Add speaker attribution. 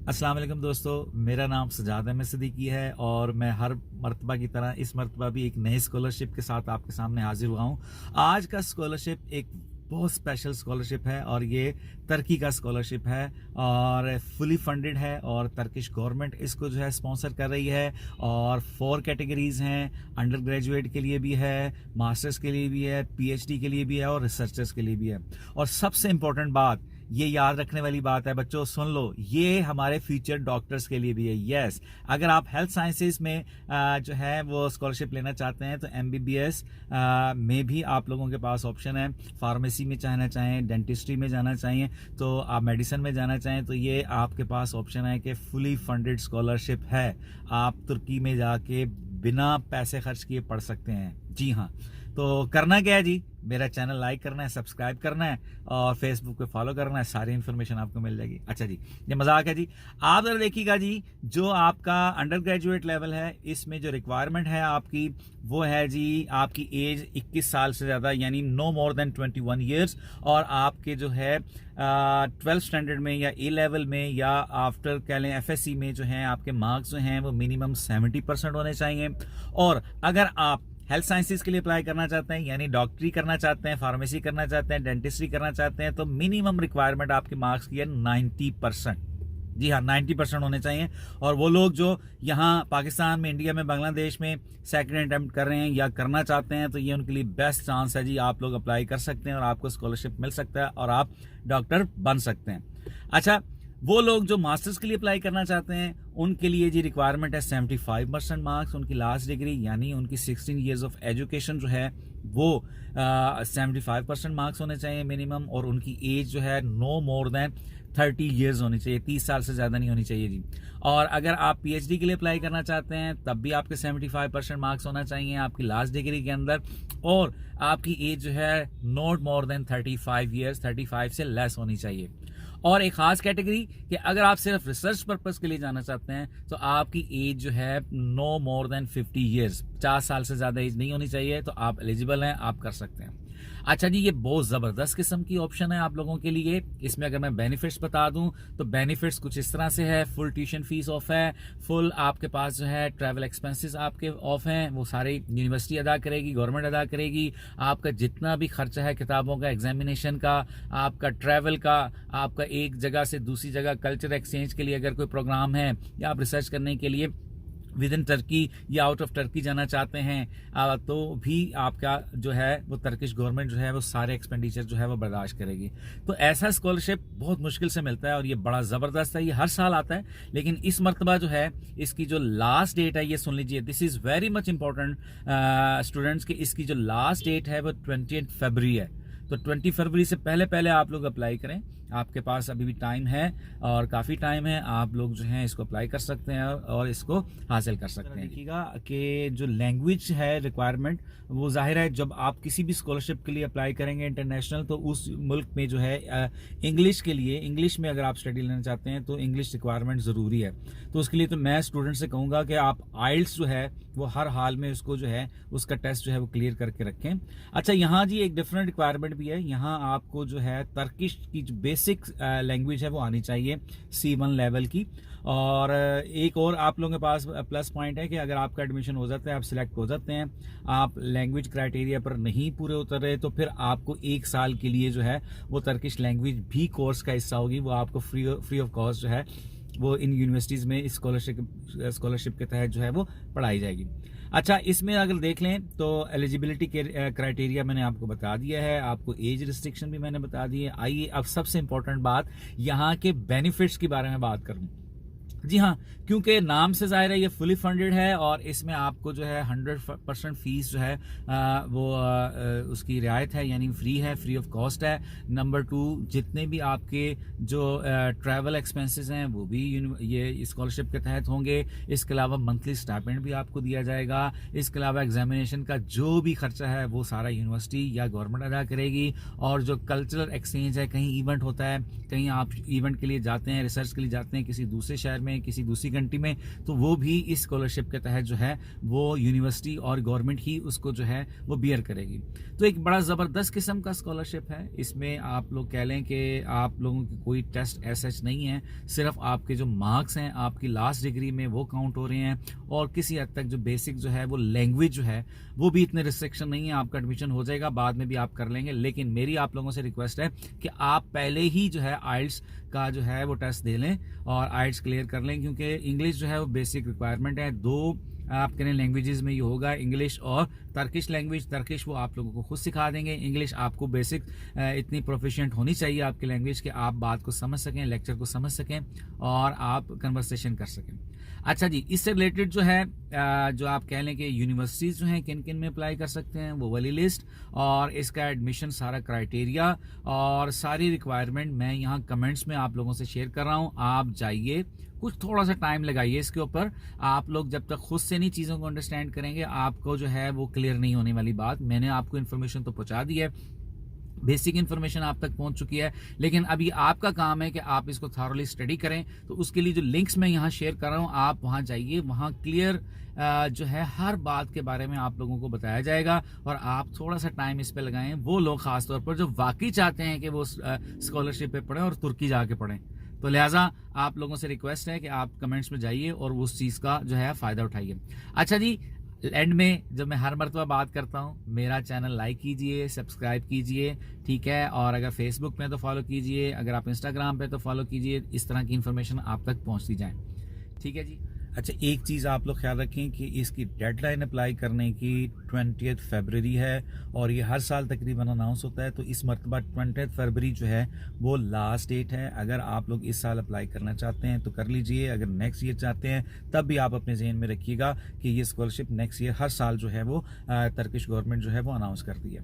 Speaker 1: अस्सलाम वालेकुम दोस्तों, मेरा नाम सजाद अहमद सिद्दीकी है और मैं हर मर्तबा की तरह इस मर्तबा भी एक नई स्कॉलरशिप के साथ आपके सामने हाजिर हुआ हूँ। आज का स्कॉलरशिप एक बहुत स्पेशल स्कॉलरशिप है और ये तुर्की का स्कॉलरशिप है और फुली फंडेड है और टर्किश गवर्नमेंट इसको जो है स्पॉन्सर कर रही है। और 4 कैटेगरीज हैं, अंडर ग्रेजुएट के लिए भी है, मास्टर्स के लिए भी है, पीएचडी के लिए भी है और रिसर्चर्स के लिए भी है। और सबसे इम्पोर्टेंट बात, ये याद रखने वाली बात है बच्चों, सुन लो, ये हमारे फ्यूचर डॉक्टर्स के लिए भी है। यस, अगर आप हेल्थ साइंसेज में जो है वो स्कॉलरशिप लेना चाहते हैं तो एमबीबीएस में भी आप लोगों के पास ऑप्शन है। फार्मेसी में जाना चाहें, डेंटिस्ट्री में जाना चाहिए, तो आप मेडिसिन में जाना चाहें तो ये आपके पास ऑप्शन है कि फुली फंडेड स्कॉलरशिप है। आप तुर्की में जाके बिना पैसे खर्च किए पढ़ सकते हैं। जी हाँ, तो करना क्या है जी, मेरा चैनल लाइक करना है, सब्सक्राइब करना है और फेसबुक पे फॉलो करना है, सारी इन्फॉर्मेशन आपको मिल जाएगी। अच्छा जी, ये मजाक है जी। आप जरा देखिएगा जी, जो आपका अंडर ग्रेजुएट लेवल है इसमें जो रिक्वायरमेंट है आपकी वो है जी, आपकी एज 21 साल से ज़्यादा यानी नो मोर देन 21 ईयर्स, और आपके जो है 12th स्टैंडर्ड में या ए लेवल में या आफ्टर कह लें एफएससी में जो है आपके मार्क्स जो हैं वो मिनिमम 70% होने चाहिए। और अगर आप हेल्थ साइंसेज के लिए अप्लाई करना चाहते हैं यानी डॉक्टरी करना चाहते हैं, फार्मेसी करना चाहते हैं, डेंटिस्ट्री करना चाहते हैं, तो मिनिमम रिक्वायरमेंट आपके मार्क्स की है 90%। जी हाँ, 90% होने चाहिए। और वो लोग जो यहाँ पाकिस्तान में, इंडिया में, बांग्लादेश में सेकंड अटेम्प्ट कर रहे हैं या करना चाहते हैं तो ये उनके लिए बेस्ट चांस है जी। आप लोग अप्लाई कर सकते हैं और आपको स्कॉलरशिप मिल सकता है और आप डॉक्टर बन सकते हैं। अच्छा, वो लोग जो मास्टर्स के लिए अप्लाई करना चाहते हैं उनके लिए जी रिक्वायरमेंट है 75% मार्क्स, उनकी लास्ट डिग्री यानी उनकी 16 ईयर्स ऑफ एजुकेशन जो है वो 75% मार्क्स होने चाहिए मिनिमम, और उनकी एज जो है नो मोर देन 30 ईयर्स होनी चाहिए, 30 साल से ज़्यादा नहीं होनी चाहिए जी। और अगर आप पीएचडी के लिए अप्लाई करना चाहते हैं तब भी आपके 75% मार्क्स होना चाहिए आपकी लास्ट डिग्री के अंदर, और आपकी एज जो है नॉट मोर देन 35 ईयर्स, 35 से लेस होनी चाहिए। और एक खास कैटेगरी कि अगर आप सिर्फ रिसर्च पर्पस के लिए जाना चाहते हैं तो आपकी एज जो है नो मोर देन 50 ईयर्स, 50 साल से ज़्यादा एज नहीं होनी चाहिए, तो आप एलिजिबल हैं, आप कर सकते हैं। अच्छा जी, ये बहुत ज़बरदस्त किस्म की ऑप्शन है आप लोगों के लिए। इसमें अगर मैं बेनिफिट्स बता दूं तो बेनिफिट्स कुछ इस तरह से है, फुल ट्यूशन फीस ऑफ है, फुल आपके पास जो है ट्रैवल एक्सपेंसेस आपके ऑफ हैं, वो सारे यूनिवर्सिटी अदा करेगी, गवर्नमेंट अदा करेगी। आपका जितना भी खर्चा है किताबों का, एग्जामिनेशन का, आपका ट्रैवल का, आपका एक जगह से दूसरी जगह कल्चर एक्सचेंज के लिए अगर कोई प्रोग्राम है या आप रिसर्च करने के लिए विद इन टर्की या आउट ऑफ टर्की जाना चाहते हैं तो भी आपका जो है वो टर्किश गवर्नमेंट जो है वो सारे एक्सपेंडिचर जो है वो बर्दाश्त करेगी। तो ऐसा स्कॉलरशिप बहुत मुश्किल से मिलता है और ये बड़ा ज़बरदस्त है। ये हर साल आता है लेकिन इस मरतबा जो है इसकी जो लास्ट डेट है, ये सुन लीजिए, this is very much important students की, इसकी जो लास्ट डेट है वो 20 फरवरी है। तो 20 फरवरी से पहले पहले आप लोग अप्लाई करें, आपके पास अभी भी टाइम है और काफ़ी टाइम है, आप लोग जो हैं इसको अप्लाई कर सकते हैं और इसको हासिल कर सकते हैं। देखिएगा कि जो लैंग्वेज है रिक्वायरमेंट, वो जाहिर है जब आप किसी भी स्कॉलरशिप के लिए अप्लाई करेंगे इंटरनेशनल तो उस मुल्क में जो है इंग्लिश के लिए, इंग्लिश में अगर आप स्टडी लेना चाहते हैं तो इंग्लिश रिक्वायरमेंट ज़रूरी है। तो उसके लिए तो मैं स्टूडेंट से कहूँगा कि आप आइल्स जो है वो हर हाल में उसको जो है उसका टेस्ट जो है वो क्लियर करके रखें। अच्छा, यहाँ जी एक डिफरेंट रिक्वायरमेंट भी है, यहाँ आपको जो है टर्किश की जो बेसिक लैंग्वेज है वो आनी चाहिए C1 लेवल की। और एक और आप लोगों के पास प्लस पॉइंट है कि अगर आपका एडमिशन हो जाता है, आप सिलेक्ट हो जाते हैं, आप लैंग्वेज क्राइटेरिया पर नहीं पूरे उतर रहे, तो फिर आपको 1 साल के लिए जो है वो टर्किश लैंग्वेज भी कोर्स का हिस्सा होगी, वो आपको फ्री ऑफ कॉस्ट जो है वो इन यूनिवर्सिटीज़ में इस स्कॉलरशिप के तहत जो है वो पढ़ाई जाएगी। अच्छा, इसमें अगर देख लें तो एलिजिबिलिटी के क्राइटेरिया मैंने आपको बता दिया है, आपको एज रिस्ट्रिक्शन भी मैंने बता दी है। आइए अब सबसे इंपॉर्टेंट बात, यहाँ के बेनिफिट्स के बारे में बात करूँ। जी हाँ, क्योंकि नाम से जाहिर है ये फुली फंडेड है और इसमें आपको जो है 100% फीस जो है उसकी रियायत है, यानी फ्री है, फ्री ऑफ कॉस्ट है। नंबर 2, जितने भी आपके जो ट्रैवल एक्सपेंसेस हैं वो भी ये स्कॉलरशिप के तहत होंगे। इसके अलावा मंथली स्टाइपेंड भी आपको दिया जाएगा। इसके अलावा एग्जामिनेशन का जो भी खर्चा है वो सारा यूनिवर्सिटी या गवर्नमेंट अदा करेगी। और जो कल्चरल एक्सचेंज है, कहीं इवेंट होता है, कहीं आप इवेंट के लिए जाते हैं, रिसर्च के लिए जाते हैं किसी दूसरे शहर में में, किसी दूसरी कंट्री में, तो वो भी इस स्कॉलरशिप के तहत जो है वो यूनिवर्सिटी और गवर्नमेंट ही उसको जो है वो बियर करेगी। तो एक बड़ा ज़बरदस्त किस्म का स्कॉलरशिप है। इसमें आप लोग कह लें कि आप लोगों की कोई टेस्ट ऐसा नहीं है, सिर्फ आपके जो मार्क्स हैं आपकी लास्ट डिग्री में वो काउंट हो रहे हैं, और किसी हद तक जो बेसिक जो है वो लैंग्वेज जो है वो भी इतने रिस्ट्रिक्शन नहीं है, आपका एडमिशन हो जाएगा, बाद में भी आप कर लेंगे। लेकिन मेरी आप लोगों से रिक्वेस्ट है कि आप पहले ही जो है आइल्स का जो है वो टेस्ट दे लें और आइल्स क्लियर कर लें, क्योंकि इंग्लिश जो है वो बेसिक रिक्वायरमेंट है। दो आप करें लैंग्वेजेस में ये होगा, इंग्लिश और तर्किश लैंग्वेज। तर्किश वो आप लोगों को खुद सिखा देंगे, इंग्लिश आपको बेसिक इतनी प्रोफिशिएंट होनी चाहिए आपकी लैंग्वेज कि आप बात को समझ सकें, लेक्चर को समझ सकें और आप कन्वर्सेशन कर सकें। अच्छा जी, इससे रिलेटेड जो है जो आप कह लें कि यूनिवर्सिटीज़ जो हैं किन किन में अप्लाई कर सकते हैं वो वाली लिस्ट, और इसका एडमिशन सारा क्राइटेरिया और सारी रिक्वायरमेंट मैं यहाँ कमेंट्स में आप लोगों से शेयर कर रहा हूँ। आप जाइए, कुछ थोड़ा सा टाइम लगाइए इसके ऊपर। आप लोग जब तक खुद से नहीं चीज़ों को अंडरस्टैंड करेंगे आपको जो है वो क्लियर नहीं होने वाली बात। मैंने आपको इन्फॉर्मेशन तो पहुँचा दी है, बेसिक इन्फॉर्मेशन आप तक पहुंच चुकी है, लेकिन अभी आपका काम है कि आप इसको थॉरली स्टडी करें। तो उसके लिए जो लिंक्स मैं यहाँ शेयर कर रहा हूँ, आप वहाँ जाइए, वहाँ क्लियर जो है हर बात के बारे में आप लोगों को बताया जाएगा, और आप थोड़ा सा टाइम इस पे लगाएं। वो लोग खासतौर पर जो वाकई चाहते हैं कि वो स्कॉलरशिप पे पढ़ें और तुर्की जाके पढ़ें, तो लिहाजा आप लोगों से रिक्वेस्ट है कि आप कमेंट्स में जाइए और उस चीज़ का जो है फ़ायदा उठाइए। अच्छा जी, एंड में जब मैं हर मरतबा बात करता हूँ, मेरा चैनल लाइक कीजिए, सब्सक्राइब कीजिए, ठीक है, और अगर फेसबुक पे तो फॉलो कीजिए, अगर आप इंस्टाग्राम पे तो फॉलो कीजिए, इस तरह की इन्फॉर्मेशन आप तक पहुँचती जाए, ठीक है जी। अच्छा, एक चीज़ आप लोग ख्याल रखें कि इसकी डेडलाइन अप्लाई करने की 20 फरवरी है, और ये हर साल तकरीबन अनाउंस होता है। तो इस मरतबा 20 फरवरी जो है वो लास्ट डेट है। अगर आप लोग इस साल अप्लाई करना चाहते हैं तो कर लीजिए, अगर नेक्स्ट ईयर चाहते हैं तब भी आप अपने जहन में रखिएगा कि ये स्कॉलरशिप नेक्स्ट ईयर हर साल जो है वो टर्किश गवर्नमेंट जो है वो अनाउंस करती है।